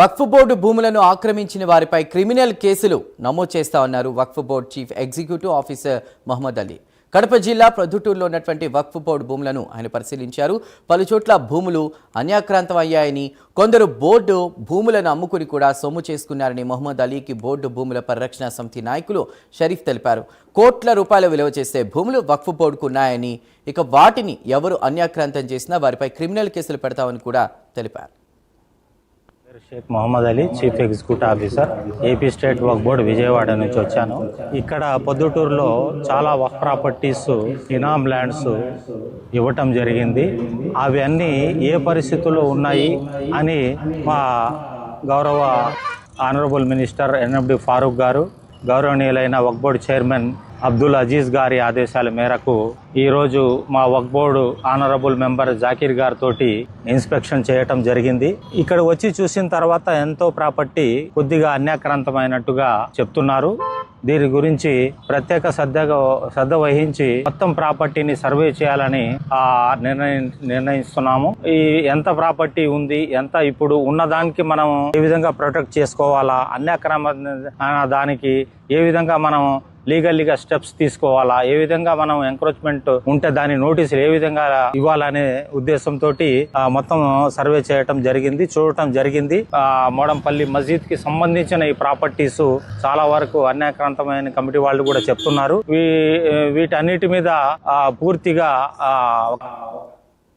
వక్ఫ్ board భూములను ఆక్రమించిన వారిపై క్రిమినల్ కేసులు నమోదు చేస్తామన్నారు Waqf board chief executive officer Mohammed Ali. Kadapa జిల్లా ప్రొద్దుటూరులో ఉన్నటువంటి వక్ఫ్ బోర్డు భూములను ఆయన పరిశీలించారు. పలుచోట్ల భూములు అన్యాక్రాంతం అయ్యాయని, కొందరు బోర్డు భూములను అమ్ముకుని కూడా సొమ్ము చేసుకున్నారని మహమ్మద్ అలీకి బోర్డు భూముల పరిరక్షణ సమితి నాయకులు షరీఫ్ తెలిపారు. కోట్ల రూపాయల విలువ చేసే భూములు వక్ఫ్ బోర్డుకు ఉన్నాయని, ఇక వాటిని ఎవరు అన్యాక్రాంతం చేసినా వారిపై క్రిమినల్ కేసులు పెడతామని కూడా తెలిపారు. Sheikh Mohammed Ali, chief executive officer, AP state Waqf board Vijayawada నుంచి వచ్చాను. ఇక్కడ పొద్దుటూరులో చాలా వక్ఫ్ ప్రాపర్టీస్, ఇనామ్ ల్యాండ్స్ ఇవ్వటం జరిగింది. అవన్నీ ఏ పరిస్థితుల్లో ఉన్నాయి అని మా గౌరవ ఆనరబుల్ మినిస్టర్ ఎన్ఎఫ్డి ఫారూక్ గారు, గౌరవనీయులైన వక్ఫ్ బోర్డు చైర్మన్ అబ్దుల్ అజీజ్ గారి ఆదేశాల మేరకు ఈరోజు మా వక్ఫ్ బోర్డు ఆనరబుల్ మెంబర్ జాకీర్ గారితో ఇన్స్పెక్షన్ చేయటం జరిగింది. ఇక్కడ వచ్చి చూసిన తర్వాత ఎంతో ప్రాపర్టీ కొద్దిగా అన్యాక్రాంతమైనట్టుగా చెప్తున్నారు. దీని గురించి ప్రత్యేక శ్రద్ధ వహించి మొత్తం ప్రాపర్టీని సర్వే చేయాలని నిర్ణయిస్తున్నాము. ఈ ఎంత ప్రాపర్టీ ఉంది, ఎంత ఇప్పుడు ఉన్నదానికి మనం ఏ విధంగా ప్రొటెక్ట్ చేసుకోవాలా, అన్యాక్రమ దానికి ఏ విధంగా మనం లీగల్గా స్టెప్స్ తీసుకోవాలా, ఏ విధంగా మనం ఎంక్రోచ్మెంట్ ఉంటే దాని నోటీసులు ఏ విధంగా ఇవ్వాలనే ఉద్దేశంతో మొత్తం సర్వే చేయటం జరిగింది, చూడటం జరిగింది. మోడంపల్లి మస్జిద్ కి సంబంధించిన ఈ ప్రాపర్టీస్ చాలా వరకు అన్యాక్రాంతమైన కమిటీ వాళ్ళు కూడా చెప్తున్నారు. వీటన్నిటి మీద పూర్తిగా